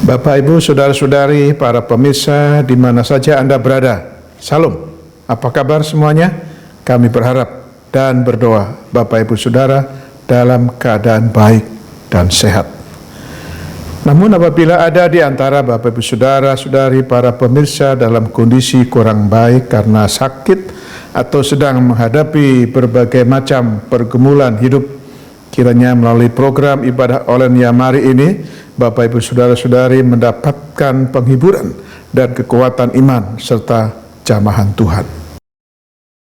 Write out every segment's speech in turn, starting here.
Bapak, Ibu, Saudara-saudari, para pemirsa di mana saja Anda berada, Salam, apa kabar semuanya? Kami berharap dan berdoa Bapak, Ibu, Saudara dalam keadaan baik dan sehat. Namun apabila ada di antara Bapak, Ibu, Saudara-saudari, para pemirsa dalam kondisi kurang baik karena sakit atau sedang menghadapi berbagai macam pergumulan hidup, kiranya melalui program ibadah online Yamari ini, Bapak, Ibu, Saudara-saudari mendapatkan penghiburan dan kekuatan iman serta jamahan Tuhan.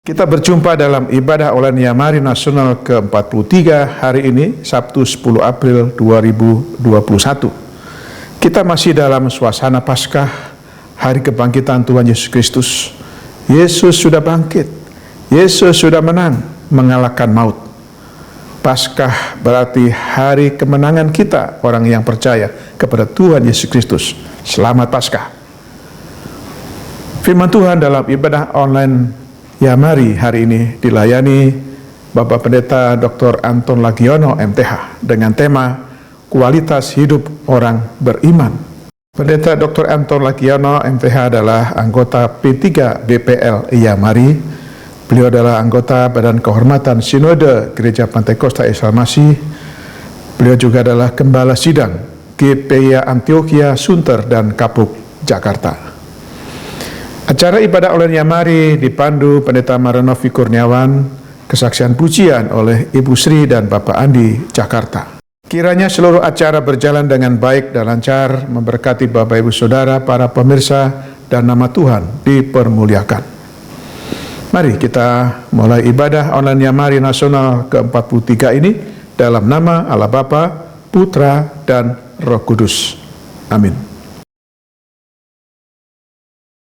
Kita berjumpa dalam ibadah online Yamari Nasional ke-43 hari ini, Sabtu 10 April 2021. Kita masih dalam suasana Paskah, hari kebangkitan Tuhan Yesus Kristus. Yesus sudah bangkit, Yesus sudah menang, mengalahkan maut. Paskah berarti hari kemenangan kita, orang yang percaya kepada Tuhan Yesus Kristus. Selamat Paskah. Firman Tuhan dalam ibadah online Yamari hari ini dilayani Bapak Pendeta Dr. Anton Lagiono MTH dengan tema Kualitas Hidup Orang Beriman. Pendeta Dr. Anton Lagiono MTH adalah anggota P3 BPL Yamari. Beliau adalah anggota Badan Kehormatan Sinode Gereja Pantekosta Yesus Masih. Beliau juga adalah Gembala Sidang GPIA Antioquia, Sunter, dan Kapuk, Jakarta. Acara ibadah online Yamari dipandu Pendeta Maranovi Kurniawan, kesaksian pujian oleh Ibu Sri dan Bapak Andi, Jakarta. Kiranya seluruh acara berjalan dengan baik dan lancar, memberkati Bapak, Ibu, Saudara, para pemirsa, dan nama Tuhan dipermuliakan. Mari kita mulai ibadah online Yamari Nasional ke-43 ini dalam nama Allah Bapa, Putra, dan Roh Kudus. Amin.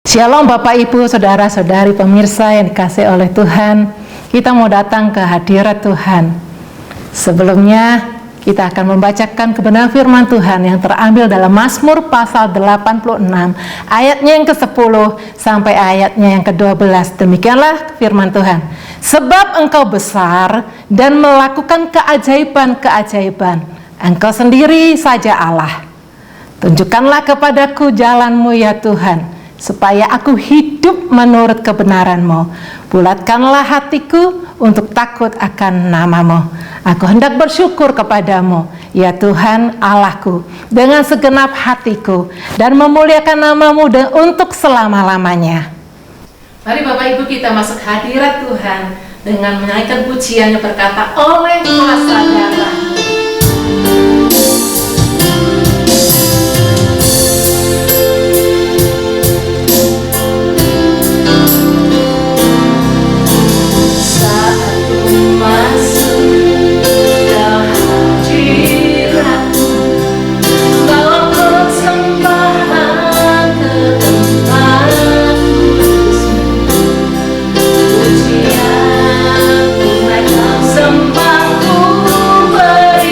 Shalom Bapak, Ibu, Saudara-saudari pemirsa yang dikasihi oleh Tuhan. Kita mau datang ke hadirat Tuhan. Sebelumnya kita akan membacakan kebenaran firman Tuhan yang terambil dalam Mazmur pasal 86 ayatnya yang ke-10 sampai ayatnya yang ke-12. Demikianlah firman Tuhan. Sebab Engkau besar dan melakukan keajaiban-keajaiban, Engkau sendiri saja Allah. Tunjukkanlah kepadaku jalan-Mu ya Tuhan, supaya aku hidup menurut kebenaran-Mu. Bulatkanlah hatiku untuk takut akan nama-Mu. Aku hendak bersyukur kepadamu, ya Tuhan Allahku, dengan segenap hatiku, dan memuliakan nama-Mu untuk selama-lamanya. Mari Bapak Ibu kita masuk hadirat Tuhan dengan menaikkan pujian yang berkata, oleh kuasa darah. Sembahku beri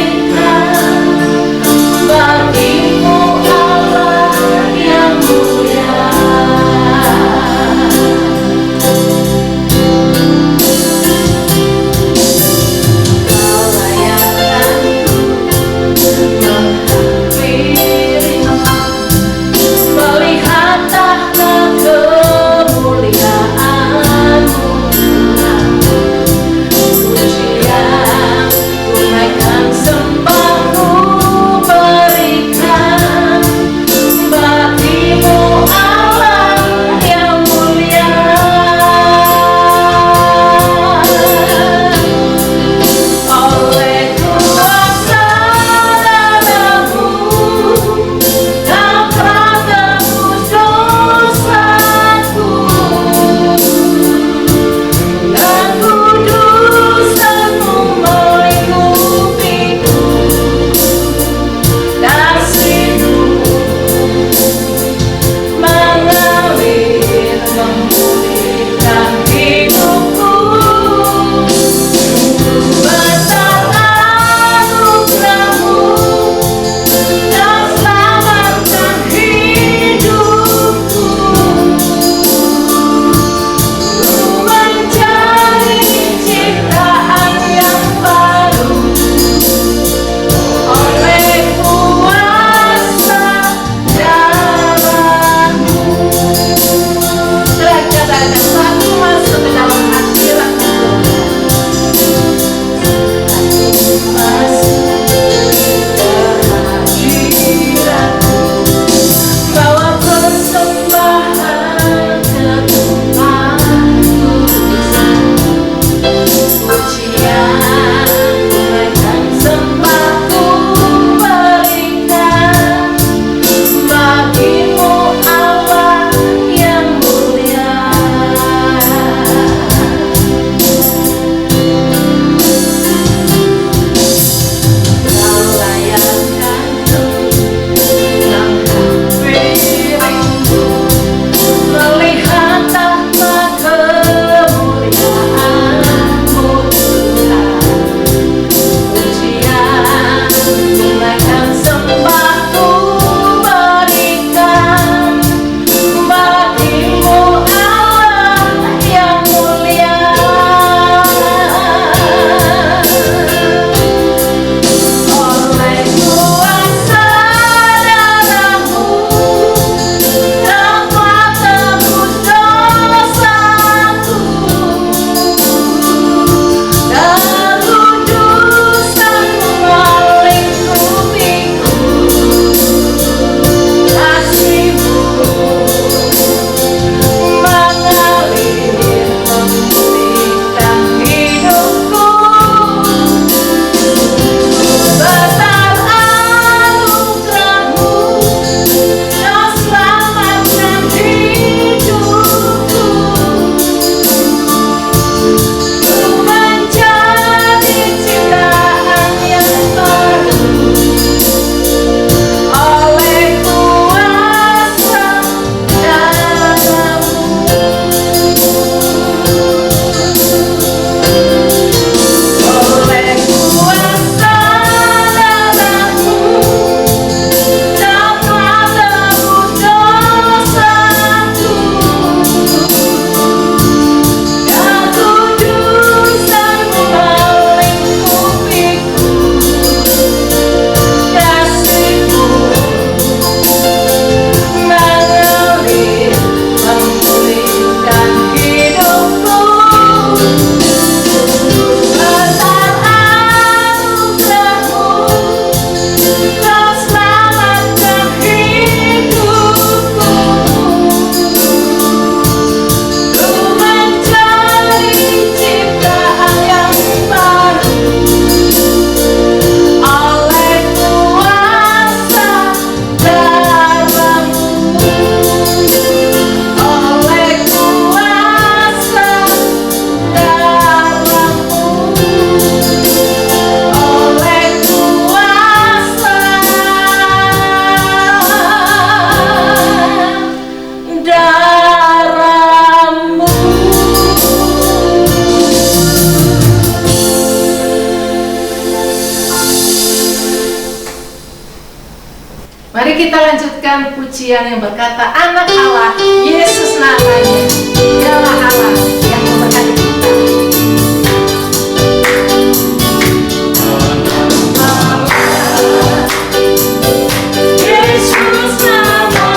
pujian yang berkata Anak Allah, Yesus namanya. Dialah Allah yang memberkati kita. Yesus namanya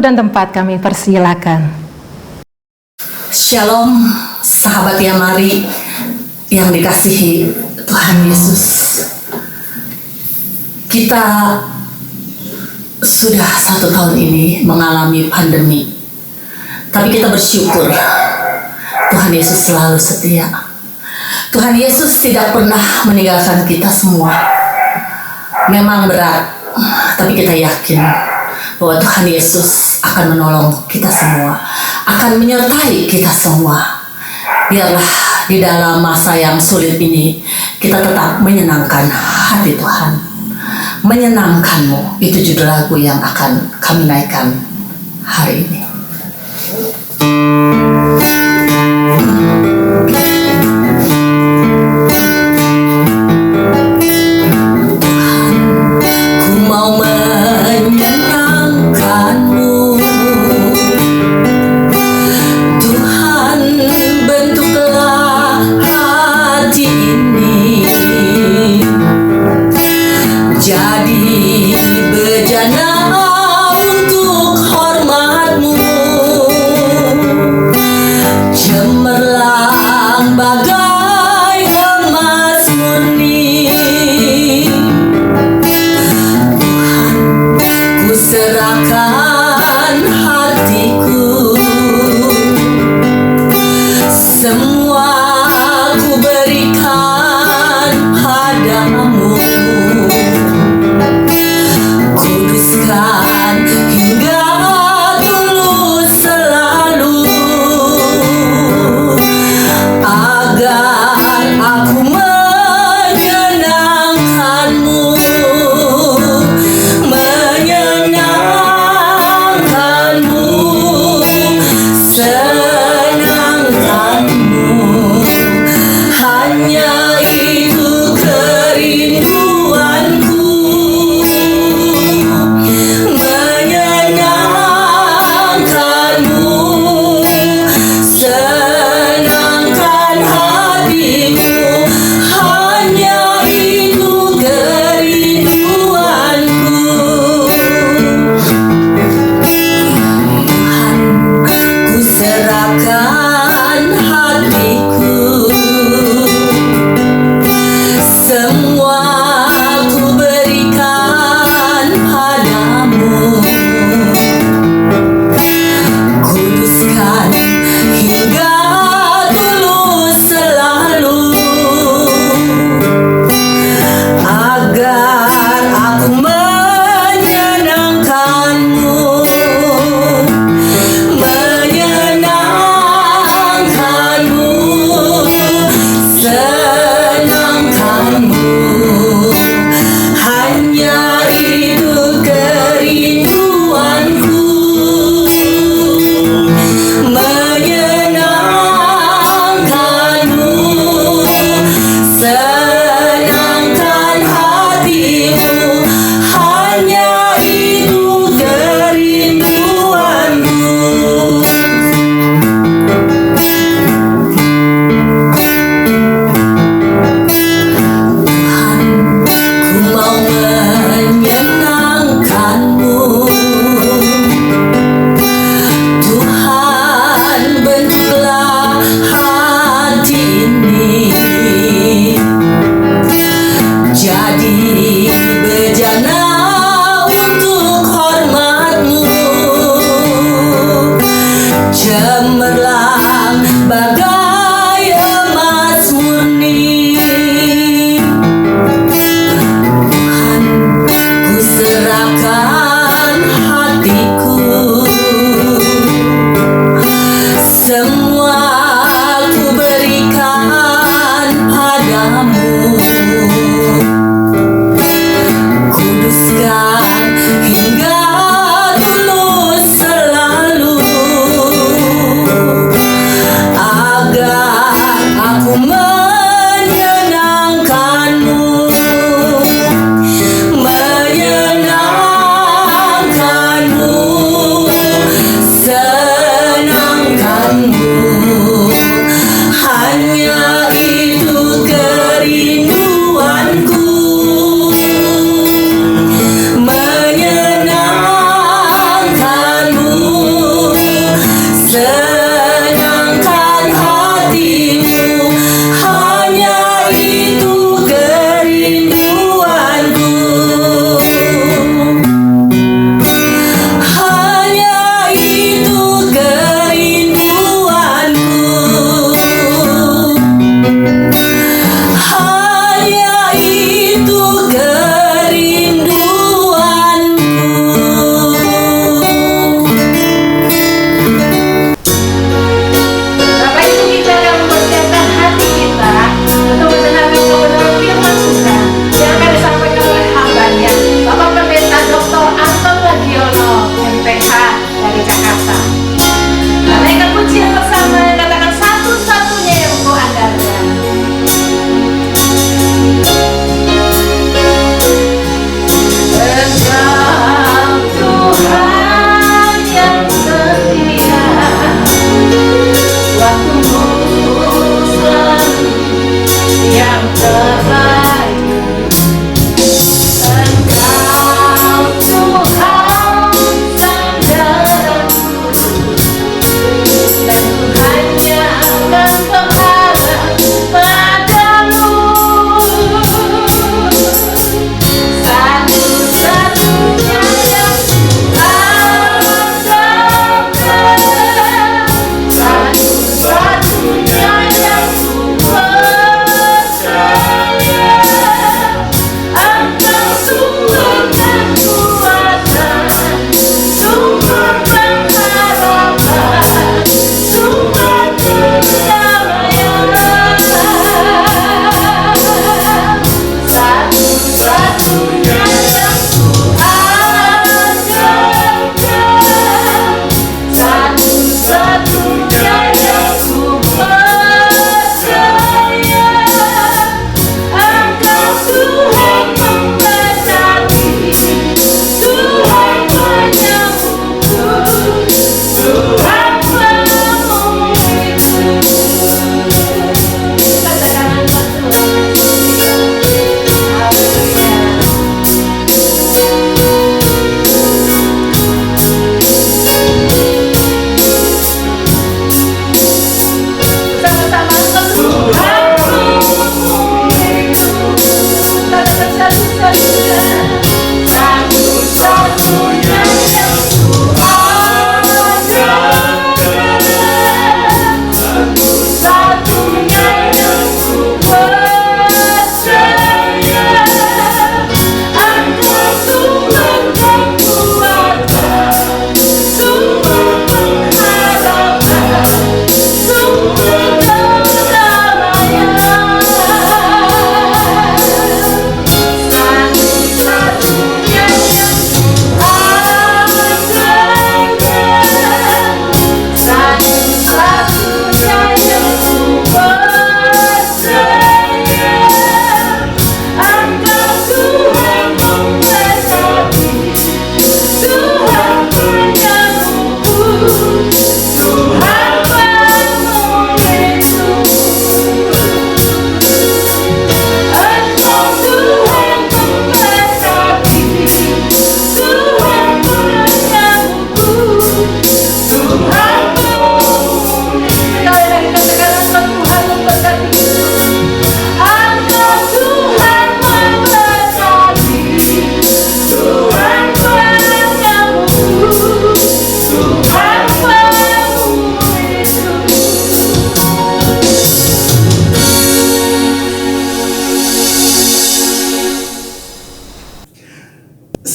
dan tempat kami persilakan. Shalom, sahabat yang mari yang dikasihi Tuhan Yesus. Kita sudah 1 tahun ini mengalami pandemi, tapi kita bersyukur Tuhan Yesus selalu setia. Tuhan Yesus tidak pernah meninggalkan kita semua. Memang berat, tapi kita yakin bahwa Tuhan Yesus akan menolong kita semua, akan menyertai kita semua. Biarlah di dalam masa yang sulit ini kita tetap menyenangkan hati Tuhan. Menyenangkanmu, itu judul lagu yang akan kami naikkan hari ini. Jadi bejana untuk hormatmu.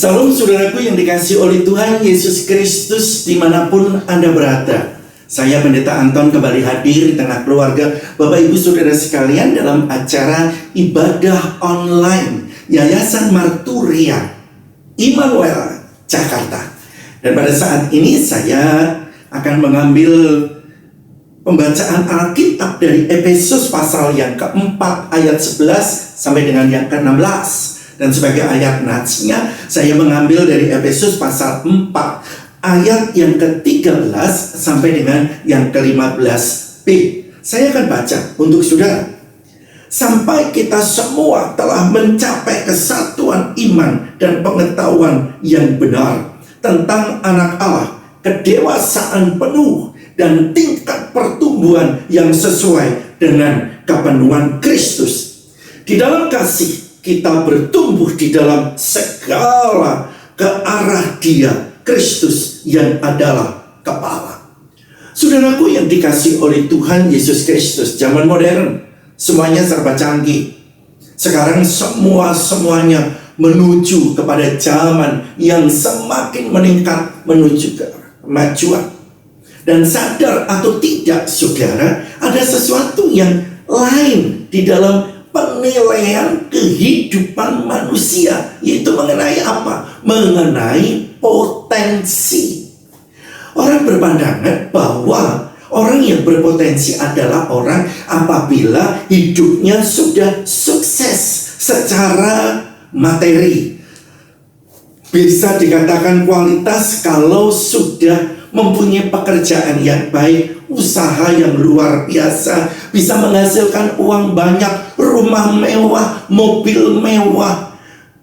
Salam saudaraku yang dikasihi oleh Tuhan Yesus Kristus dimanapun Anda berada. Saya Pendeta Anton kembali hadir di tengah keluarga Bapak Ibu Saudara sekalian dalam acara ibadah online Yayasan Marturia Immanuel Jakarta. Dan pada saat ini saya akan mengambil pembacaan Alkitab dari Efesus pasal yang keempat ayat 11 sampai dengan yang ke-16. Dan sebagai ayat natsnya saya mengambil dari Efesus pasal 4 ayat yang ke-13 sampai dengan yang ke-15b. Saya akan baca untuk saudara. Sampai kita semua telah mencapai kesatuan iman dan pengetahuan yang benar tentang anak Allah, kedewasaan penuh dan tingkat pertumbuhan yang sesuai dengan kepenuhan Kristus. Di dalam kasih kita bertumbuh di dalam segala ke arah Dia, Kristus yang adalah kepala. Saudaraku yang dikasihi oleh Tuhan Yesus Kristus, zaman modern semuanya serba canggih. Sekarang semuanya menuju kepada zaman yang semakin meningkat, menuju ke kemajuan. Dan sadar atau tidak saudara, ada sesuatu yang lain di dalam penilaian kehidupan manusia, yaitu mengenai apa? Mengenai potensi. Orang berpandangan bahwa orang yang berpotensi adalah orang apabila hidupnya sudah sukses secara materi. Bisa dikatakan kualitas kalau sudah mempunyai pekerjaan yang baik, usaha yang luar biasa, bisa menghasilkan uang banyak, rumah mewah, mobil mewah,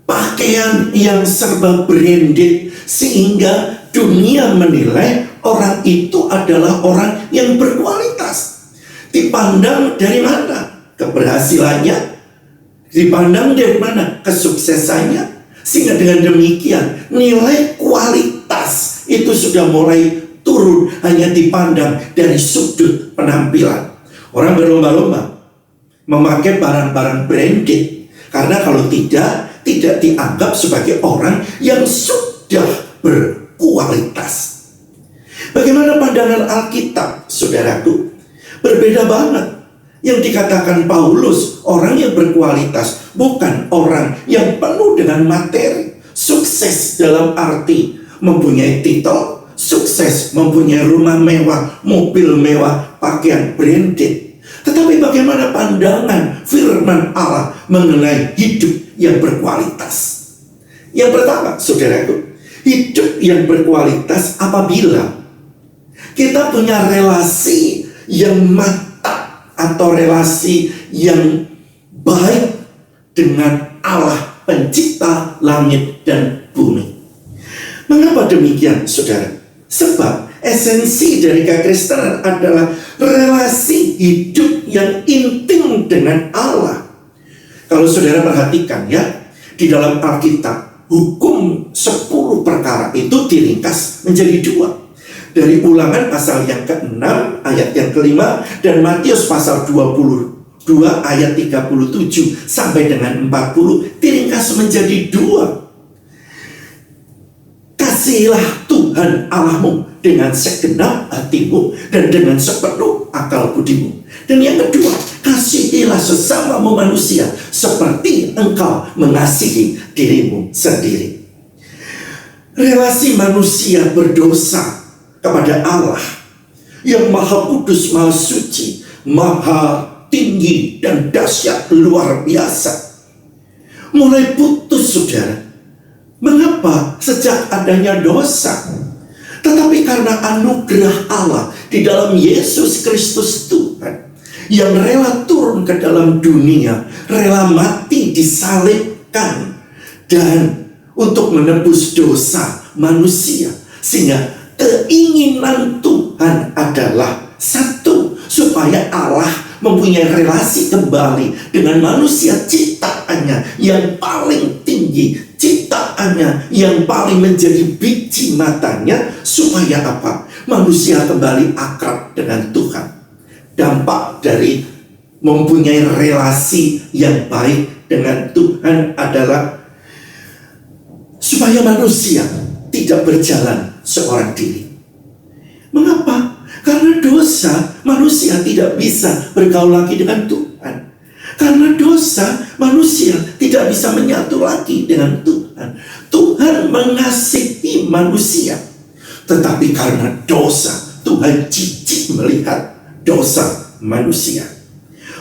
pakaian yang serba branded, sehingga dunia menilai orang itu adalah orang yang berkualitas. Dipandang dari mana? Keberhasilannya. Dipandang dari mana? Kesuksesannya. Sehingga dengan demikian nilai kualitas itu sudah mulai turun, hanya dipandang dari sudut penampilan. Orang berlomba-lomba memakai barang-barang branded, karena kalau tidak dianggap sebagai orang yang sudah berkualitas. Bagaimana pandangan Alkitab, saudaraku? Berbeda banget. Yang dikatakan Paulus, orang yang berkualitas bukan orang yang penuh dengan materi. Sukses dalam arti mempunyai titel, sukses mempunyai rumah mewah, mobil mewah, pakaian branded. Tetapi bagaimana pandangan firman Allah mengenai hidup yang berkualitas? Yang pertama, saudaraku, hidup yang berkualitas apabila kita punya relasi yang mantap atau relasi yang baik dengan Allah pencipta langit dan bumi. Mengapa demikian, saudara? Sebab esensi dari kekristenan adalah relasi hidup yang intim dengan Allah. Kalau saudara perhatikan ya, di dalam Alkitab, hukum 10 perkara itu diringkas menjadi 2. Dari Ulangan pasal yang ke-6 ayat yang ke-5 dan Matius pasal 22 ayat 37 sampai dengan 40 diringkas menjadi 2. Kasihilah Tuhan Allahmu dengan segenap hatimu dan dengan sepenuh akal budimu. Dan yang kedua, kasihilah sesamamu manusia seperti engkau mengasihi dirimu sendiri. Relasi manusia berdosa kepada Allah yang maha kudus, maha suci, maha tinggi dan dahsyat luar biasa, mulai putus, saudara. Mengapa? Sejak adanya dosa. Tetapi karena anugerah Allah di dalam Yesus Kristus Tuhan, yang rela turun ke dalam dunia, rela mati disalibkan, dan untuk menebus dosa manusia. Sehingga keinginan Tuhan adalah satu, supaya Allah mempunyai relasi kembali dengan manusia ciptaannya yang paling tinggi, ciptaannya yang paling menjadi biji matanya, supaya apa? Manusia kembali akrab dengan Tuhan. Dampak dari mempunyai relasi yang baik dengan Tuhan adalah supaya manusia tidak berjalan seorang diri. Mengapa? Karena dosa, manusia tidak bisa bergaul lagi dengan Tuhan. Karena dosa, manusia tidak bisa menyatu lagi dengan Tuhan. Tuhan mengasihi manusia, tetapi karena dosa, Tuhan jijik melihat dosa manusia.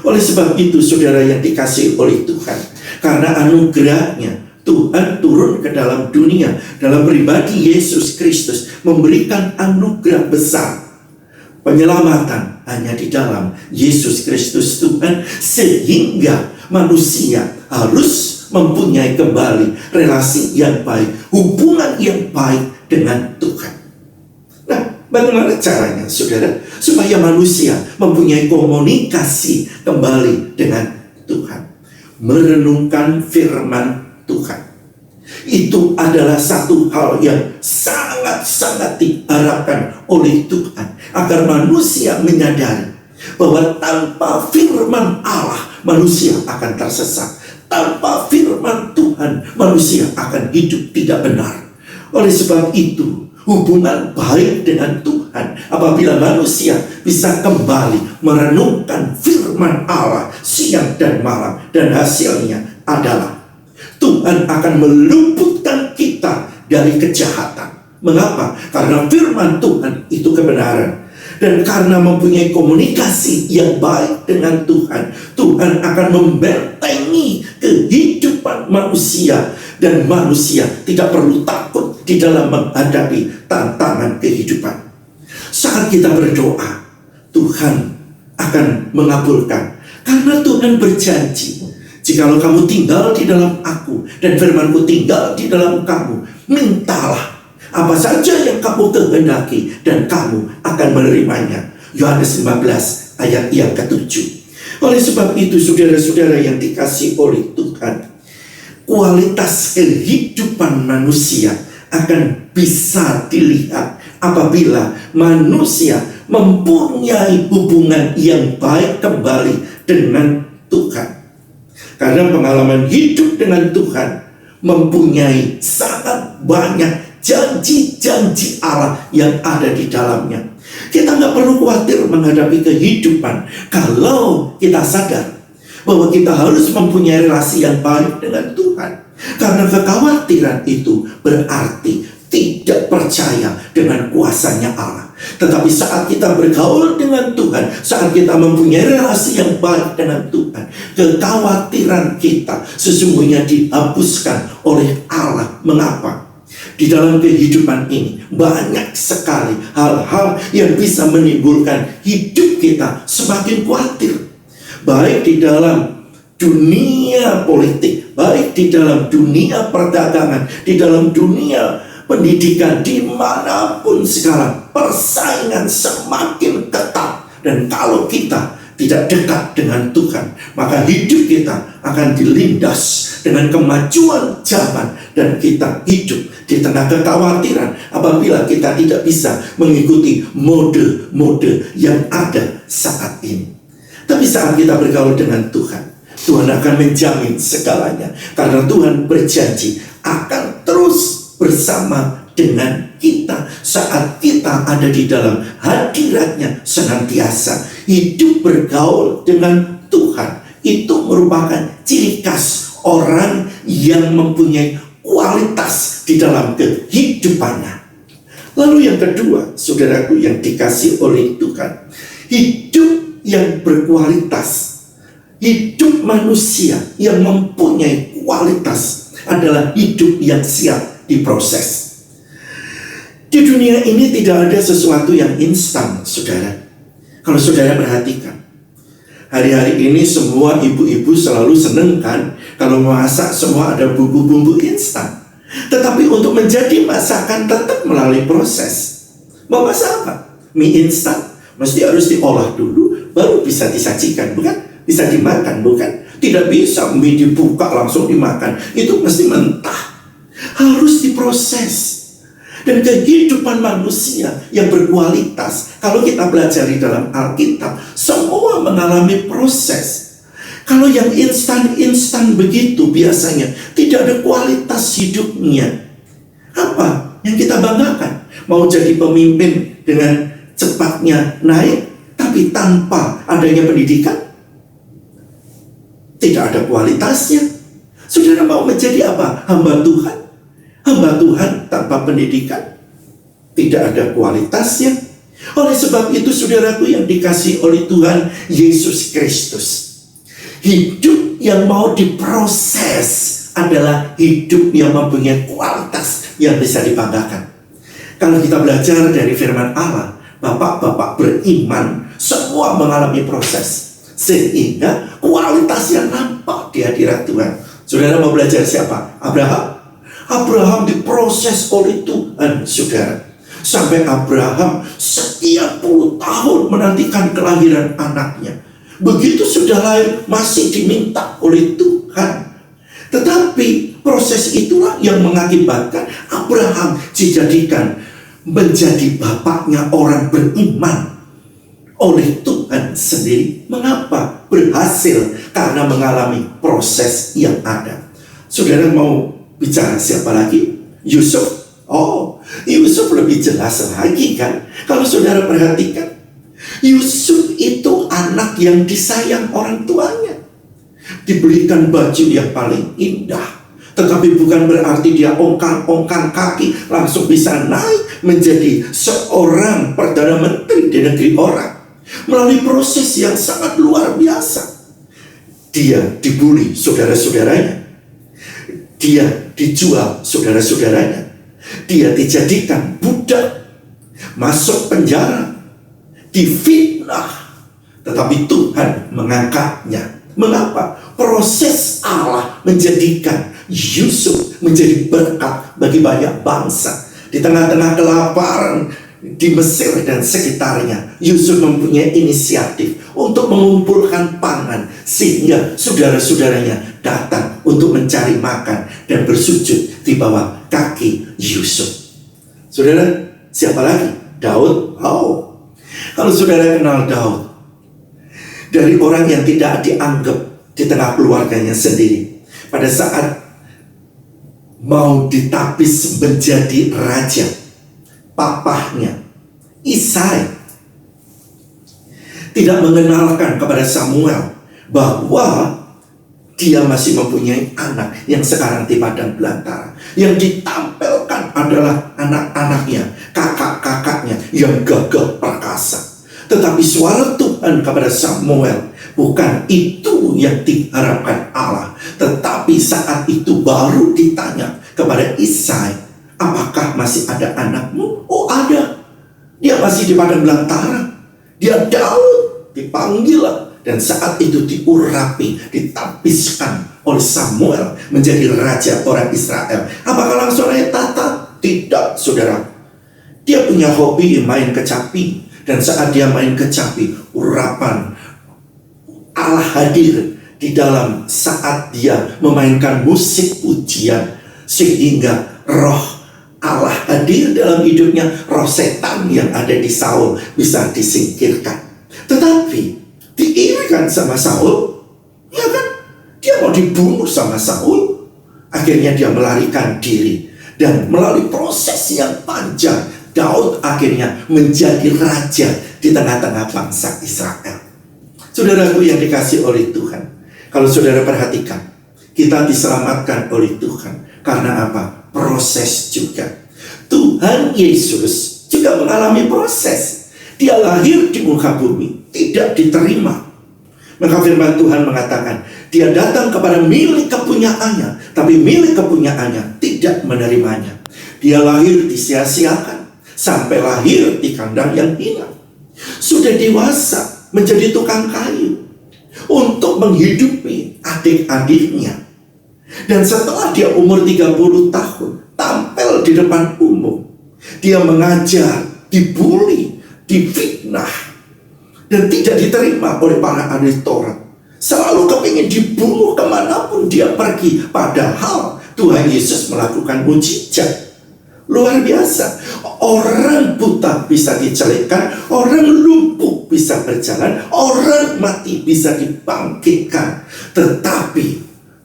Oleh sebab itu, saudara yang dikasihi oleh Tuhan, karena anugerahnya, Tuhan turun ke dalam dunia dalam pribadi Yesus Kristus, memberikan anugerah besar. Penyelamatan hanya di dalam Yesus Kristus Tuhan, sehingga manusia harus mempunyai kembali relasi yang baik, hubungan yang baik dengan Tuhan. Nah, bagaimana caranya, saudara, supaya manusia mempunyai komunikasi kembali dengan Tuhan? Merenungkan firman Tuhan. Itu adalah satu hal yang sangat-sangat diharapkan oleh Tuhan, agar manusia menyadari bahwa tanpa firman Allah manusia akan tersesat. Tanpa firman Tuhan manusia akan hidup tidak benar. Oleh sebab itu, hubungan baik dengan Tuhan apabila manusia bisa kembali merenungkan firman Allah siang dan malam, dan hasilnya adalah Tuhan akan meluputkan kita dari kejahatan. Mengapa? Karena firman Tuhan itu kebenaran. Dan karena mempunyai komunikasi yang baik dengan Tuhan, Tuhan akan membentengi kehidupan manusia. Dan manusia tidak perlu takut di dalam menghadapi tantangan kehidupan. Saat kita berdoa, Tuhan akan mengabulkan. Karena Tuhan berjanji, jikalau kamu tinggal di dalam aku dan firman-Ku tinggal di dalam kamu, mintalah apa saja yang kamu kehendaki dan kamu akan menerimanya. Yohanes 15 ayat yang ke-7. Oleh sebab itu, saudara-saudara yang dikasihi oleh Tuhan, kualitas kehidupan manusia akan bisa dilihat apabila manusia mempunyai hubungan yang baik kembali dengan Tuhan. Karena pengalaman hidup dengan Tuhan mempunyai sangat banyak janji-janji Allah yang ada di dalamnya. Kita nggak perlu khawatir menghadapi kehidupan kalau kita sadar bahwa kita harus mempunyai relasi yang baik dengan Tuhan. Karena kekhawatiran itu berarti tidak percaya dengan kuasanya Allah. Tetapi saat kita bergaul dengan Tuhan, saat kita mempunyai relasi yang baik dengan Tuhan, kekhawatiran kita sesungguhnya dihapuskan oleh Allah. Mengapa? Di dalam kehidupan ini banyak sekali hal-hal yang bisa menimbulkan hidup kita semakin khawatir. Baik di dalam dunia politik, baik di dalam dunia perdagangan, di dalam dunia pendidikan, dimanapun sekarang persaingan semakin ketat. Dan kalau kita tidak dekat dengan Tuhan, maka hidup kita akan dilindas dengan kemajuan zaman, dan kita hidup di tengah kekhawatiran apabila kita tidak bisa mengikuti mode-mode yang ada saat ini. Tapi saat kita bergaul dengan Tuhan, Tuhan akan menjamin segalanya, karena Tuhan berjanji akan terus bersama dengan kita saat kita ada di dalam hadiratnya senantiasa. Hidup bergaul dengan Tuhan itu merupakan ciri khas orang yang mempunyai kualitas di dalam kehidupannya. Lalu yang kedua, saudaraku yang dikasih oleh Tuhan, hidup yang berkualitas, hidup manusia yang mempunyai kualitas adalah hidup yang siap diproses. Di dunia ini tidak ada sesuatu yang instan, saudara. Kalau saudara perhatikan, hari-hari ini semua ibu-ibu selalu seneng kan kalau masak semua ada bumbu-bumbu instan. Tetapi untuk menjadi masakan tetap melalui proses. Mau masak apa? Mie instan mesti harus diolah dulu baru bisa disajikan, bukan? Bisa dimakan, bukan? Tidak bisa mie dibuka langsung dimakan. Itu mesti mentah. Harus diproses. Dan kehidupan manusia yang berkualitas, kalau kita belajar di dalam Alkitab, semua mengalami proses. Kalau yang instan-instan begitu biasanya tidak ada kualitas hidupnya. Apa yang kita banggakan? Mau jadi pemimpin dengan cepatnya naik, tapi tanpa adanya pendidikan? Tidak ada kualitasnya. Saudara mau menjadi apa? Hamba Tuhan? Hamba Tuhan tanpa pendidikan? Tidak ada kualitasnya. Oleh sebab itu, saudaraku yang dikasihi oleh Tuhan Yesus Kristus, hidup yang mau diproses adalah hidup yang mempunyai kualitas yang bisa dibanggakan. Kalau kita belajar dari firman Allah, bapak-bapak beriman semua mengalami proses, sehingga kualitasnya nampak di hadirat Tuhan. Saudara mau belajar siapa? Abraham. Abraham diproses oleh Tuhan, saudara. Sampai Abraham sekian puluh tahun menantikan kelahiran anaknya. Begitu sudah lahir masih diminta oleh Tuhan. Tetapi proses itulah yang mengakibatkan Abraham dijadikan menjadi bapaknya orang beriman oleh Tuhan sendiri. Mengapa? Berhasil karena mengalami proses yang ada. Saudara mau bicara siapa lagi? Yusuf. Oh, Yusuf lebih jelas lagi kan. Kalau saudara perhatikan, Yusuf itu anak yang disayang orang tuanya. Diberikan baju yang paling indah, tetapi bukan berarti dia ongkang-ongkang kaki langsung bisa naik menjadi seorang perdana menteri di negeri orang. Melalui proses yang sangat luar biasa. Dia dibully saudara-saudaranya, dia dijual saudara-saudaranya, dia dijadikan budak, masuk penjara, difitnah, tetapi Tuhan mengangkatnya. Mengapa? Proses Allah menjadikan Yusuf menjadi berkat bagi banyak bangsa. Di tengah-tengah kelaparan di Mesir dan sekitarnya, Yusuf mempunyai inisiatif untuk mengumpulkan pangan, sehingga saudara-saudaranya datang untuk mencari makan dan bersujud di bawah kaki Yusuf. Saudara, siapa lagi? Daud. Oh, kalau saudara kenal Daud, dari orang yang tidak dianggap di tengah keluarganya sendiri, pada saat mau ditapis menjadi raja, papahnya Isai tidak mengenalkan kepada Samuel bahwa dia masih mempunyai anak yang sekarang di padang belantara. Yang ditampilkan adalah anak-anaknya, kakak-kakaknya yang gagah perkasa. Tetapi suara Tuhan kepada Samuel bukan itu yang diharapkan Allah. Tetapi saat itu baru ditanya kepada Isai, apakah masih ada anakmu? Oh, ada. Dia masih di padang belantara. Dia Daud, dipanggil. Dan saat itu diurapi, ditapiskan oleh Samuel menjadi raja orang Israel. Apakah langsung naik tahta? Tidak, saudara. Dia punya hobi main kecapi. Dan saat dia main kecapi, urapan Allah hadir di dalam saat dia memainkan musik pujian, sehingga roh Allah hadir dalam hidupnya. Roh setan yang ada di Saul bisa disingkirkan. Tetapi diirikan sama Saul, ya kan? Dia mau dibunuh sama Saul. Akhirnya dia melarikan diri, dan melalui proses yang panjang, Daud akhirnya menjadi raja di tengah-tengah bangsa Israel. Saudaraku yang dikasih oleh Tuhan, kalau saudara perhatikan, kita diselamatkan oleh Tuhan karena apa? Proses juga. Tuhan Yesus juga mengalami proses. Dia lahir di muka bumi, tidak diterima. Maka firman Tuhan mengatakan, dia datang kepada milik kepunyaannya, tapi milik kepunyaannya tidak menerimanya. Dia lahir disia-siakan, sampai lahir di kandang yang hina. Sudah dewasa menjadi tukang kayu untuk menghidupi adik-adiknya. Dan setelah dia umur 30 tahun, tampil di depan umum, dia mengajar, dibully, difitnah, dan tidak diterima oleh para ahli Taurat. Selalu kepingin dibunuh kemanapun dia pergi. Padahal Tuhan Yesus melakukan mujizat luar biasa. Orang buta bisa dicelekkan, orang lumpuh bisa berjalan, orang mati bisa dibangkitkan. Tetapi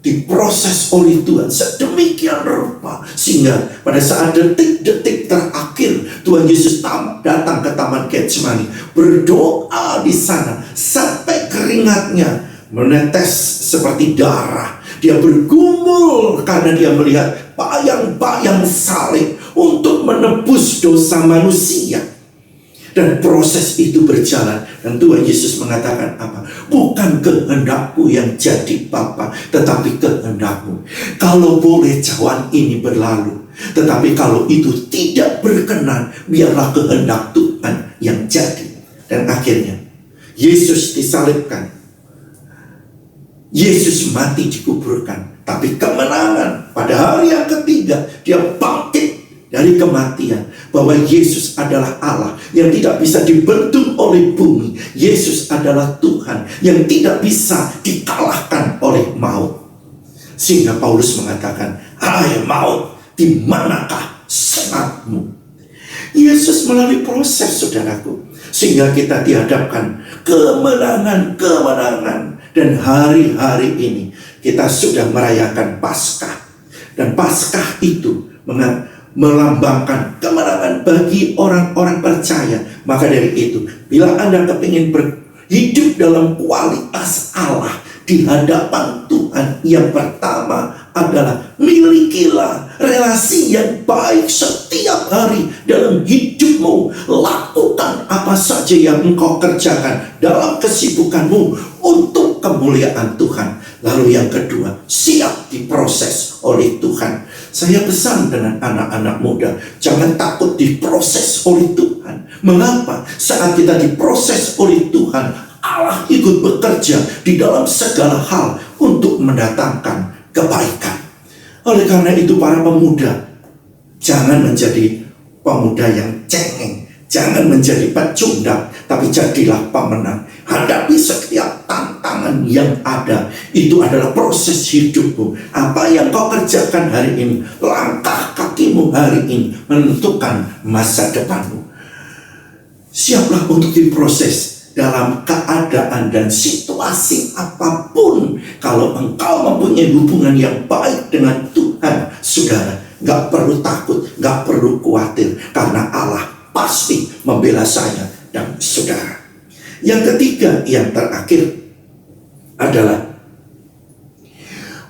diproses oleh Tuhan sedemikian rupa sehingga pada saat detik-detik terakhir Tuhan Yesus datang ke Taman Getsemani, berdoa di sana sampai keringatnya menetes seperti darah. Dia bergumul karena dia melihat bayang-bayang salib untuk menebus dosa manusia. Dan proses itu berjalan. Dan Tuhan Yesus mengatakan apa? Bukan kehendakku yang jadi Bapa, tetapi kehendakmu. Kalau boleh cawan ini berlalu, tetapi kalau itu tidak berkenan, biarlah kehendak Tuhan yang jadi. Dan akhirnya Yesus disalibkan, Yesus mati dikuburkan. Tapi kemenangan pada hari yang ketiga, dia bangkit dari kematian, bahwa Yesus adalah Allah yang tidak bisa dibendung oleh bumi. Yesus adalah Tuhan yang tidak bisa dikalahkan oleh maut. Sehingga Paulus mengatakan, hai maut, di manakah sengatmu? Yesus melalui proses, saudaraku, sehingga kita dihadapkan kemenangan-kemenangan. Dan hari-hari ini kita sudah merayakan Paskah. Dan Paskah itu melambangkan kemenangan bagi orang-orang percaya. Maka dari itu, bila Anda kepingin berhidup dalam kualitas Allah di hadapan Tuhan, yang pertama adalah milikilah relasi yang baik setiap hari dalam hidupmu. Lakukan apa saja yang engkau kerjakan dalam kesibukanmu untuk kemuliaan Tuhan. Lalu yang kedua, siap diproses oleh Tuhan. Saya pesan dengan anak-anak muda, jangan takut diproses oleh Tuhan. Mengapa? Saat kita diproses oleh Tuhan, Allah ikut bekerja di dalam segala hal untuk mendatangkan kebaikan. Oleh karena itu, para pemuda, jangan menjadi pemuda yang cengeng, jangan menjadi pecundang, tapi jadilah pemenang. Hadapi setiap tantangan yang ada. Itu adalah proses hidupmu. Apa yang kau kerjakan hari ini, langkah kakimu hari ini menentukan masa depanmu. Siaplah untuk diproses dalam keadaan dan situasi apapun. Kalau engkau mempunyai hubungan yang baik dengan Tuhan, saudara, gak perlu takut, gak perlu khawatir, karena Allah pasti membela saya dan saudara. Yang ketiga, yang terakhir adalah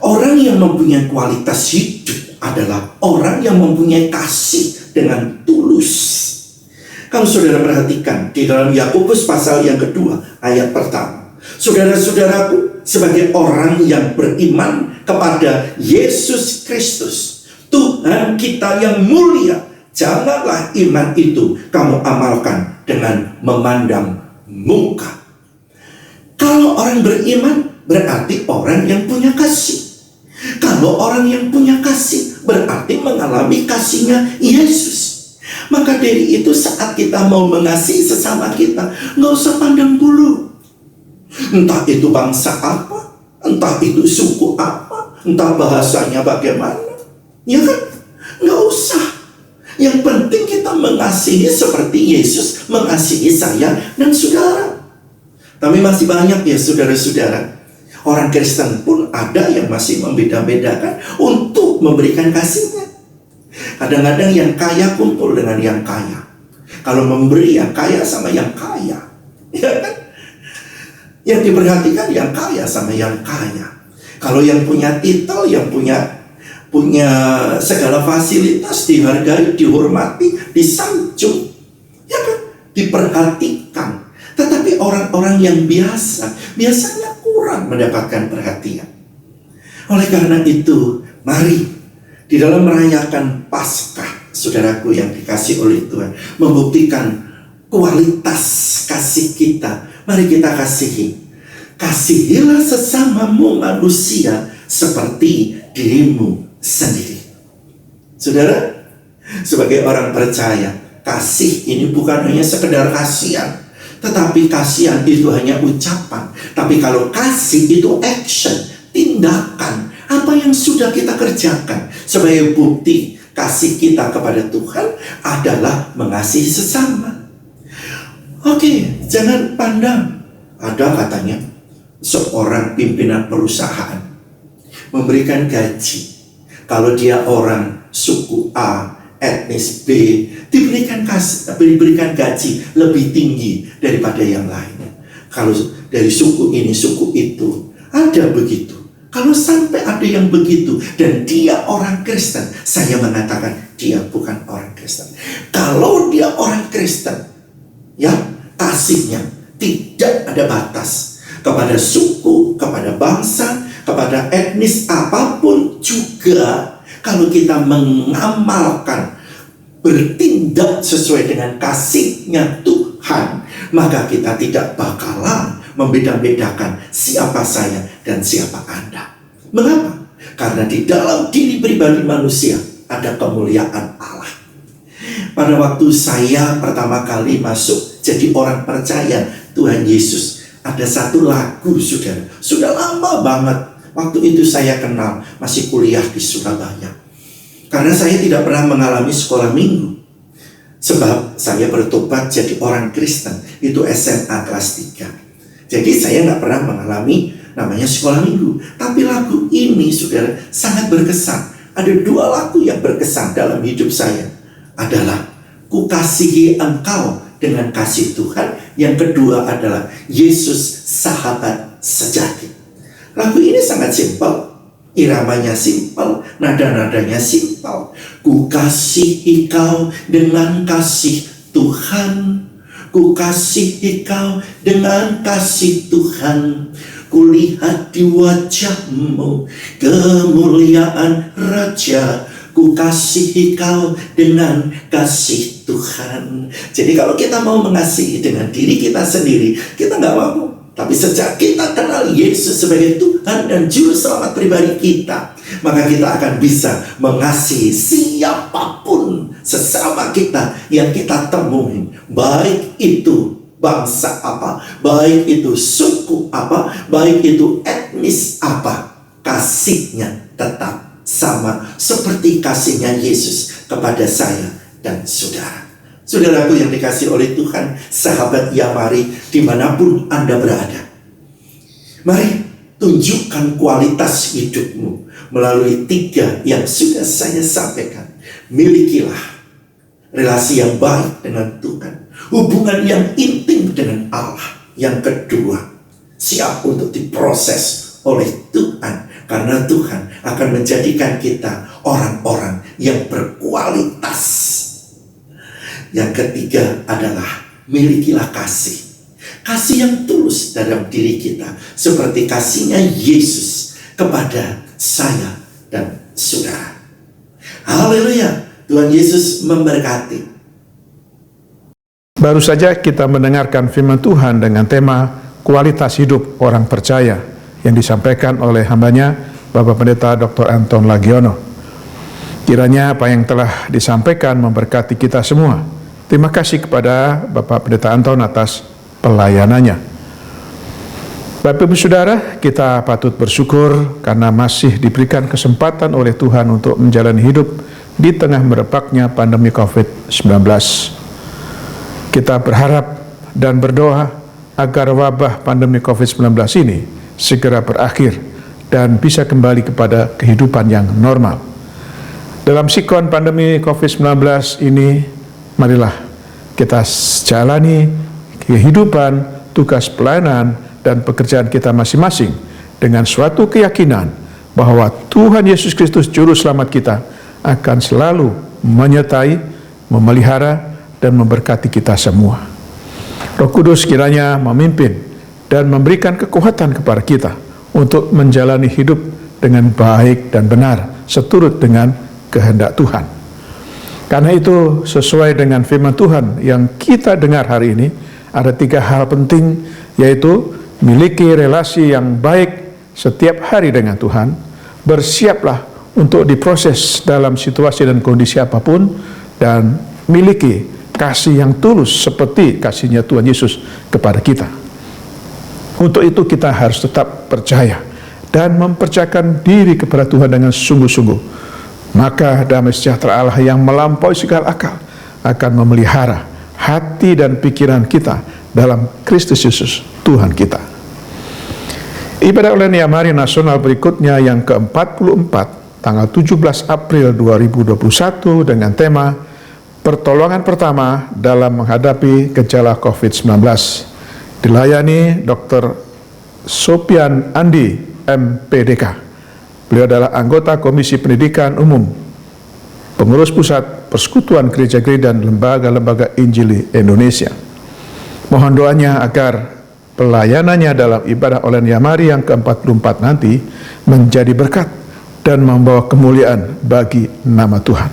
orang yang mempunyai kualitas hidup adalah orang yang mempunyai kasih dengan tulus. Kalau saudara perhatikan di dalam Yakobus pasal yang kedua ayat pertama, saudara-saudaraku, sebagai orang yang beriman kepada Yesus Kristus, Tuhan kita yang mulia, janganlah iman itu kamu amalkan dengan memandang muka. Kalau orang beriman, berarti orang yang punya kasih. Kalau orang yang punya kasih, berarti mengalami kasihnya Yesus. Maka dari itu, saat kita mau mengasihi sesama kita, nggak usah pandang bulu. Entah itu bangsa apa, entah itu suku apa, entah bahasanya bagaimana, ya kan? Nggak usah. Yang penting kita mengasihi seperti Yesus mengasihi saya dan saudara. Tapi masih banyak ya saudara-saudara, orang Kristen pun ada yang masih membeda-bedakan untuk memberikan kasihnya. Kadang-kadang yang kaya kumpul dengan yang kaya. Kalau memberi yang kaya sama yang kaya, ya kan? Yang diperhatikan yang kaya sama yang kaya. Kalau yang punya titel, yang punya segala fasilitas, dihargai, dihormati, disanjung, ya kan? Diperhatikan. Tetapi orang-orang yang biasanya kurang mendapatkan perhatian. Oleh karena itu, mari di dalam merayakan Paskah, saudaraku yang dikasih oleh Tuhan, membuktikan kualitas kasih kita. Mari kita kasihi. Kasihilah sesamamu manusia seperti dirimu sendiri. Saudara, sebagai orang percaya, kasih ini bukan hanya sekedar kasihan, tetapi kasihan itu hanya ucapan. Tapi kalau kasih itu action, tindakan, apa yang sudah kita kerjakan sebagai bukti kasih kita kepada Tuhan adalah mengasihi sesama. Oke, jangan pandang. Ada katanya seorang pimpinan perusahaan, memberikan gaji. Kalau dia orang suku A, etnis B, diberikan gaji lebih tinggi daripada yang lain. Kalau dari suku ini, suku itu, ada begitu. Kalau sampai ada yang begitu dan dia orang Kristen, saya mengatakan dia bukan orang Kristen. Kalau dia orang Kristen, ya, kasihnya tidak ada batas kepada suku, kepada bangsa, kepada etnis apapun juga. Kalau kita mengamalkan, bertindak sesuai dengan kasihnya Tuhan, maka kita tidak bakalan membeda-bedakan siapa saya dan siapa Anda. Mengapa? Karena di dalam diri pribadi manusia ada kemuliaan Allah. Pada waktu saya pertama kali masuk jadi orang percaya Tuhan Yesus, ada satu lagu, saudara, sudah lama banget. Waktu itu saya kenal, masih kuliah di Surabaya. Karena saya tidak pernah mengalami sekolah minggu. Sebab saya bertobat jadi orang Kristen, itu SMA kelas 3. Jadi saya nggak pernah mengalami namanya sekolah minggu. Tapi lagu ini, saudara, sangat berkesan. Ada 2 lagu yang berkesan dalam hidup saya. Adalah Ku kasihi engkau dengan kasih Tuhan. Yang kedua adalah Yesus sahabat sejati. Lagu ini sangat simpel. Iramanya simpel, nada-nadanya simpel. Ku kasihi kau dengan kasih Tuhan. Ku kasihi kau dengan kasih Tuhan. Kulihat di wajahmu kemuliaan Raja. Ku kasihi kau dengan kasih Tuhan. Jadi kalau kita mau mengasihi dengan diri kita sendiri, kita nggak mampu. Tapi sejak kita kenal Yesus sebagai Tuhan dan Juru Selamat pribadi kita, maka kita akan bisa mengasihi siapapun sesama kita yang kita temui. Baik itu bangsa apa, baik itu suku apa, baik itu etnis apa, kasihnya tetap sama seperti kasihnya Yesus kepada saya dan saudara. Saudaraku yang dikasih oleh Tuhan, sahabat Yamari, dimanapun Anda berada, mari tunjukkan kualitas hidupmu melalui 3 yang sudah saya sampaikan. Milikilah relasi yang baik dengan Tuhan, hubungan yang intim dengan Allah. Yang kedua, siap untuk diproses oleh Tuhan, karena Tuhan akan menjadikan kita orang-orang yang berkualitas. Yang ketiga adalah milikilah kasih. Kasih yang tulus dalam diri kita, seperti kasihnya Yesus kepada saya dan saudara. Haleluya, Tuhan Yesus memberkati. Baru saja kita mendengarkan firman Tuhan dengan tema kualitas hidup orang percaya yang disampaikan oleh hambanya Bapak Pendeta Dr. Anton Lagiono. Kiranya apa yang telah disampaikan memberkati kita semua. Terima kasih kepada Bapak Pendeta Anton atas pelayanannya. Bapak Ibu Saudara, kita patut bersyukur karena masih diberikan kesempatan oleh Tuhan untuk menjalani hidup di tengah merebaknya pandemi COVID-19. Kita berharap dan berdoa agar wabah pandemi COVID-19 ini segera berakhir dan bisa kembali kepada kehidupan yang normal. Dalam sikon pandemi COVID-19 ini, marilah kita jalani kehidupan, tugas pelayanan, dan pekerjaan kita masing-masing dengan suatu keyakinan bahwa Tuhan Yesus Kristus Juru Selamat kita akan selalu menyertai, memelihara, dan memberkati kita semua. Roh Kudus kiranya memimpin dan memberikan kekuatan kepada kita untuk menjalani hidup dengan baik dan benar seturut dengan kehendak Tuhan. Karena itu sesuai dengan firman Tuhan yang kita dengar hari ini, ada 3 hal penting, yaitu miliki relasi yang baik setiap hari dengan Tuhan, bersiaplah untuk diproses dalam situasi dan kondisi apapun, dan miliki kasih yang tulus seperti kasihnya Tuhan Yesus kepada kita. Untuk itu kita harus tetap percaya dan mempercayakan diri kepada Tuhan dengan sungguh-sungguh. Maka damai sejahtera Allah yang melampaui segala akal akan memelihara hati dan pikiran kita dalam Kristus Yesus Tuhan kita. Ibadah online Yamari Nasional berikutnya yang ke-44 tanggal 17 April 2021 dengan tema Pertolongan Pertama dalam Menghadapi Gejala COVID-19 dilayani Dr. Sopian Andi, MPDK. Beliau adalah anggota Komisi Pendidikan Umum, Pengurus Pusat Persekutuan Gereja-Gereja dan Lembaga-Lembaga Injili Indonesia. Mohon doanya agar pelayanannya dalam ibadah online Yamari yang ke-44 nanti menjadi berkat dan membawa kemuliaan bagi nama Tuhan.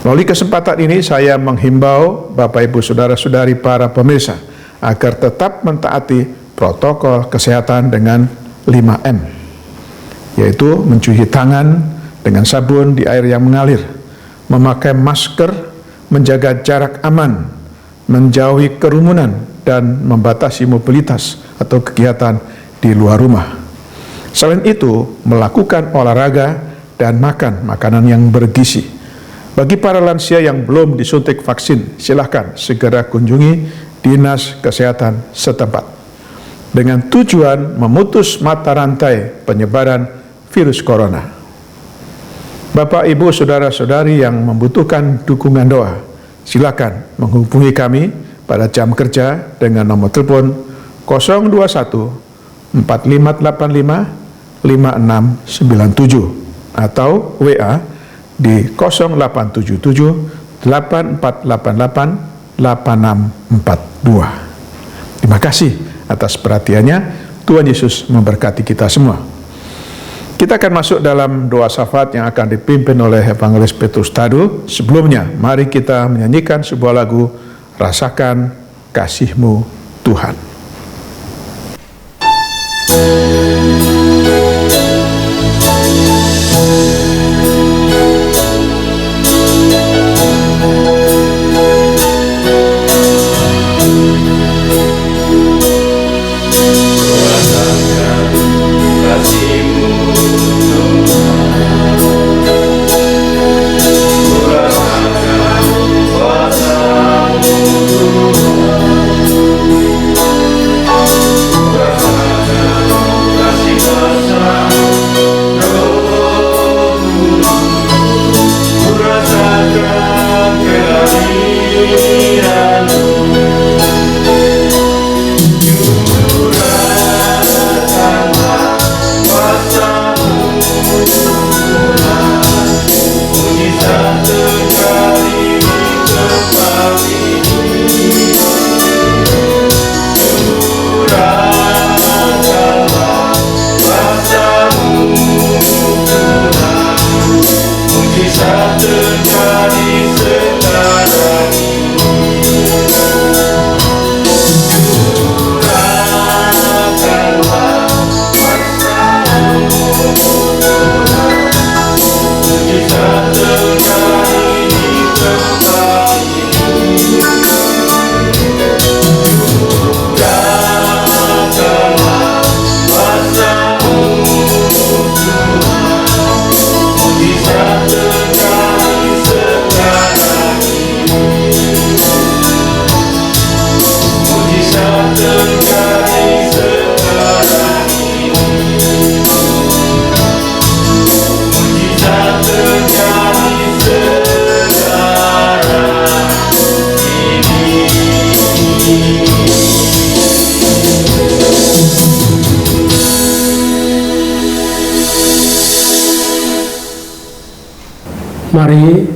Melalui kesempatan ini saya menghimbau Bapak Ibu Saudara-saudari para pemirsa agar tetap mentaati protokol kesehatan dengan 5M, yaitu mencuci tangan dengan sabun di air yang mengalir, memakai masker, menjaga jarak aman, menjauhi kerumunan, dan membatasi mobilitas atau kegiatan di luar rumah. Selain itu, melakukan olahraga dan makan makanan yang bergizi. Bagi para lansia yang belum disuntik vaksin, silakan segera kunjungi Dinas Kesehatan setempat dengan tujuan memutus mata rantai penyebaran virus corona. Bapak, Ibu, Saudara-saudari yang membutuhkan dukungan doa, silakan menghubungi kami pada jam kerja dengan nomor telepon 021 4585 5697 atau WA di 0877 8488 8642. Terima kasih atas perhatiannya. Tuhan Yesus memberkati kita semua. Kita akan masuk dalam doa syafaat yang akan dipimpin oleh Evangelis Petrus Tadu. Sebelumnya, mari kita menyanyikan sebuah lagu Rasakan Kasih-Mu Tuhan. Mari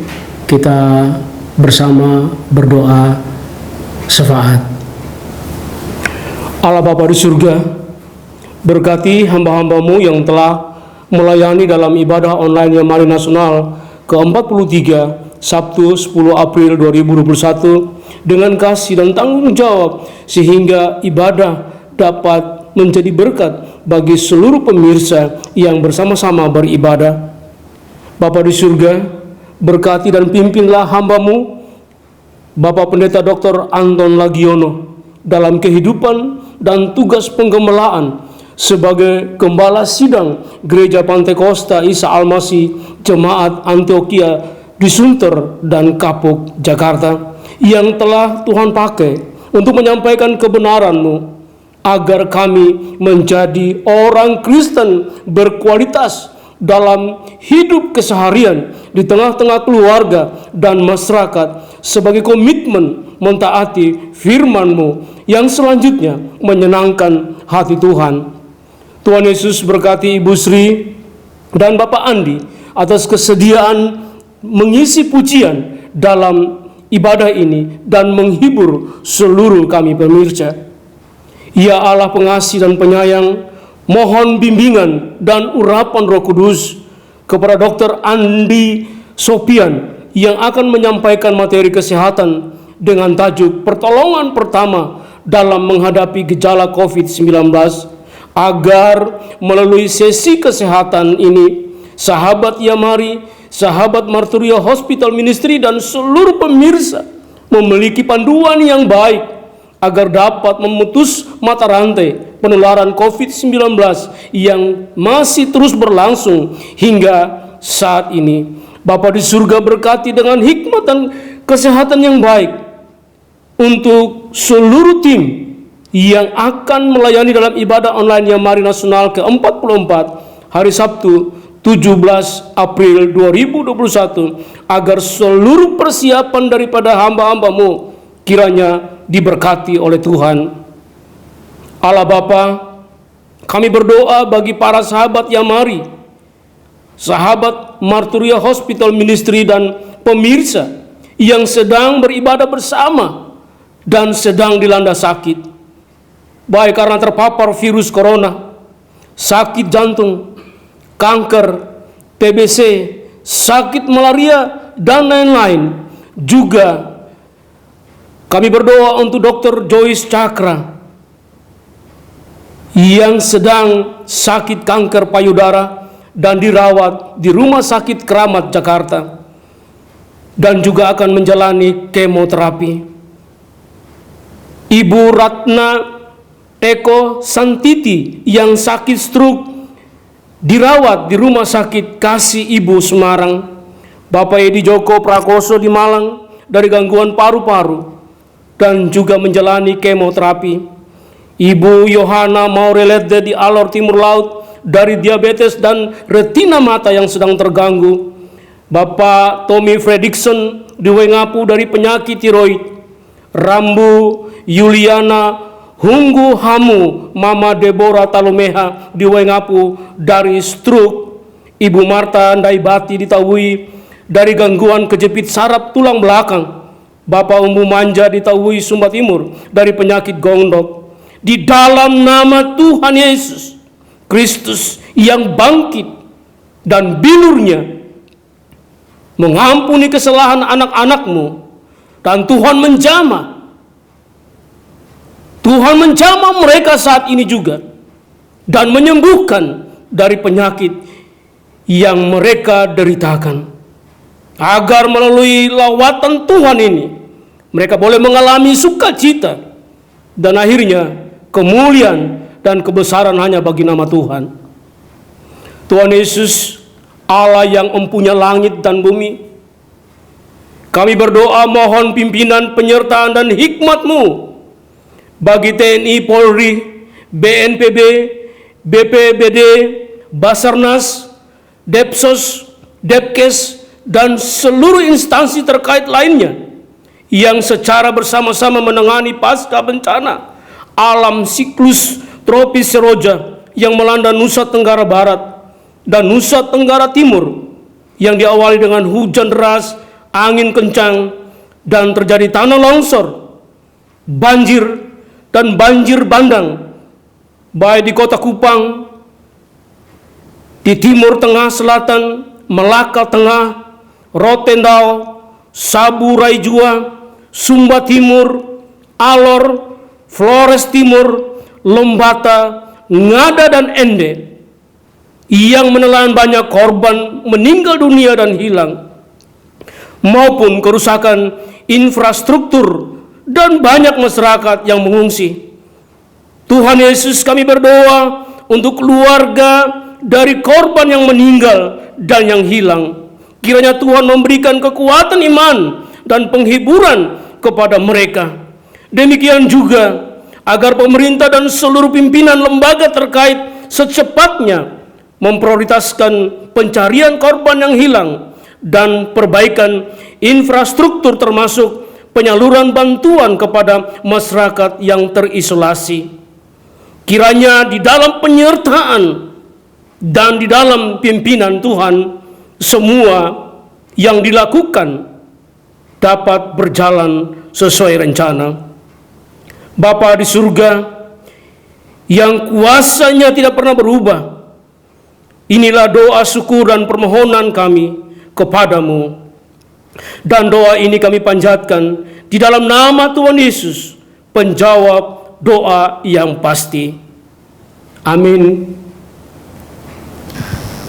kita bersama berdoa syafaat. Allah Bapa di surga, berkati hamba-hambamu yang telah melayani dalam ibadah online Yamari Nasional ke-43 Sabtu 10 April 2021 dengan kasih dan tanggung jawab sehingga ibadah dapat menjadi berkat bagi seluruh pemirsa yang bersama-sama beribadah. Bapa di surga, berkati dan pimpinlah hamba-Mu, Bapak Pendeta Dr. Anton Lagiono, dalam kehidupan dan tugas penggembalaan sebagai Gembala Sidang Gereja Pantekosta Isa Al-Masih Jemaat Antioquia di Sunter dan Kapuk, Jakarta, yang telah Tuhan pakai untuk menyampaikan kebenaran-Mu agar kami menjadi orang Kristen berkualitas dalam hidup keseharian di tengah-tengah keluarga dan masyarakat sebagai komitmen mentaati firman-Mu yang selanjutnya menyenangkan hati Tuhan. Tuhan Yesus berkati Ibu Sri dan Bapak Andi atas kesediaan mengisi pujian dalam ibadah ini dan menghibur seluruh kami pemirsa. Ya Allah pengasih dan penyayang, mohon bimbingan dan urapan Roh Kudus kepada Dr. Andi Sopian yang akan menyampaikan materi kesehatan dengan tajuk pertolongan pertama dalam menghadapi gejala COVID-19, agar melalui sesi kesehatan ini sahabat Yamari, sahabat Marturia Hospital Ministry dan seluruh pemirsa memiliki panduan yang baik agar dapat memutus mata rantai penularan COVID-19 yang masih terus berlangsung hingga saat ini. Bapa di surga berkati dengan hikmat dan kesehatan yang baik untuk seluruh tim yang akan melayani dalam ibadah online Yamari Nasional ke-44 hari Sabtu 17 April 2021, agar seluruh persiapan daripada hamba-hamba-Mu kiranya diberkati oleh Tuhan. Allah Bapa, kami berdoa bagi para sahabat Yamari, sahabat Marturia Hospital Ministry dan pemirsa yang sedang beribadah bersama dan sedang dilanda sakit, baik karena terpapar virus corona, sakit jantung, kanker, TBC, sakit malaria, dan lain-lain. Juga kami berdoa untuk Dr. Joyce Cakra yang sedang sakit kanker payudara dan dirawat di Rumah Sakit Keramat Jakarta dan juga akan menjalani kemoterapi. Ibu Ratna Eko Santiti yang sakit stroke dirawat di Rumah Sakit Kasih Ibu Semarang. Bapak Edi Joko Prakoso di Malang dari gangguan paru-paru dan juga menjalani kemoterapi. Ibu Yohana Maurelede di Alor Timur Laut dari diabetes dan retina mata yang sedang terganggu. Bapak Tommy Fredrickson di Wengapu dari penyakit tiroid. Rambu Yuliana Hunggu Hamu Mama Deborah Talomeha di Wengapu dari stroke. Ibu Marta Ndaibati di Tawui dari gangguan kejepit saraf tulang belakang. Bapak Umbu Manja di Tawui Sumba Timur dari penyakit gondok. Di dalam nama Tuhan Yesus Kristus yang bangkit dan bilurnya mengampuni kesalahan anak-anak-Mu, dan Tuhan menjamah mereka saat ini juga dan menyembuhkan dari penyakit yang mereka deritakan, agar melalui lawatan Tuhan ini mereka boleh mengalami sukacita dan akhirnya kemuliaan dan kebesaran hanya bagi nama Tuhan. Tuhan Yesus, Allah yang empunya langit dan bumi, kami berdoa mohon pimpinan, penyertaan dan hikmat-Mu bagi TNI, Polri, BNPB, BPBD, Basarnas, Depsos, Depkes, dan seluruh instansi terkait lainnya yang secara bersama-sama menangani pasca bencana alam siklus tropis Seroja yang melanda Nusa Tenggara Barat dan Nusa Tenggara Timur, yang diawali dengan hujan deras, angin kencang, dan terjadi tanah longsor, banjir, dan banjir bandang, baik di Kota Kupang, di Timur Tengah Selatan, Melaka Tengah, Rotendao, Sabu Raijua, Sumba Timur, Alor, Flores Timur, Lembata, Ngada, dan Ende, yang menelan banyak korban meninggal dunia dan hilang, maupun kerusakan infrastruktur dan banyak masyarakat yang mengungsi. Tuhan Yesus, kami berdoa untuk keluarga dari korban yang meninggal dan yang hilang. Kiranya Tuhan memberikan kekuatan iman dan penghiburan kepada mereka. Demikian juga agar pemerintah dan seluruh pimpinan lembaga terkait secepatnya memprioritaskan pencarian korban yang hilang dan perbaikan infrastruktur termasuk penyaluran bantuan kepada masyarakat yang terisolasi. Kiranya di dalam penyertaan dan di dalam pimpinan Tuhan, semua yang dilakukan dapat berjalan sesuai rencana. Bapa di surga yang kuasanya tidak pernah berubah, inilah doa syukur dan permohonan kami kepadamu. Dan doa ini kami panjatkan di dalam nama Tuhan Yesus, penjawab doa yang pasti. Amin.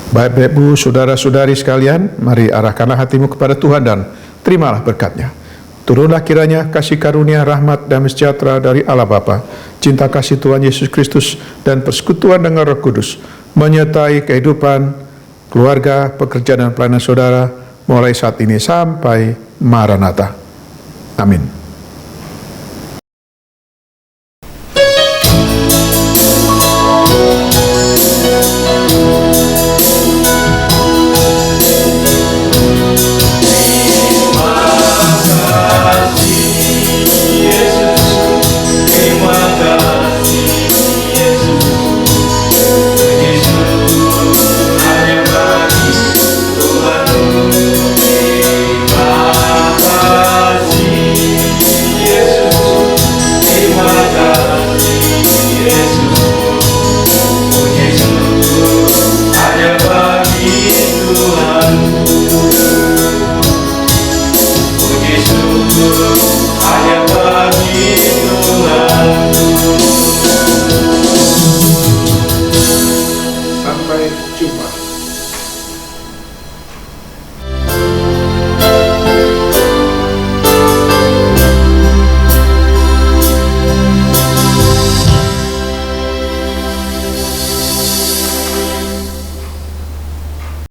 Bapak, Ibu, saudara-saudari sekalian, mari arahkanlah hatimu kepada Tuhan dan terimalah berkat-Nya. Turunlah kiranya kasih karunia, rahmat, dan sejahtera dari Allah Bapa, cinta kasih Tuhan Yesus Kristus, dan persekutuan dengan Roh Kudus, menyertai kehidupan, keluarga, pekerjaan, dan pelayanan saudara, mulai saat ini sampai Maranatha. Amin.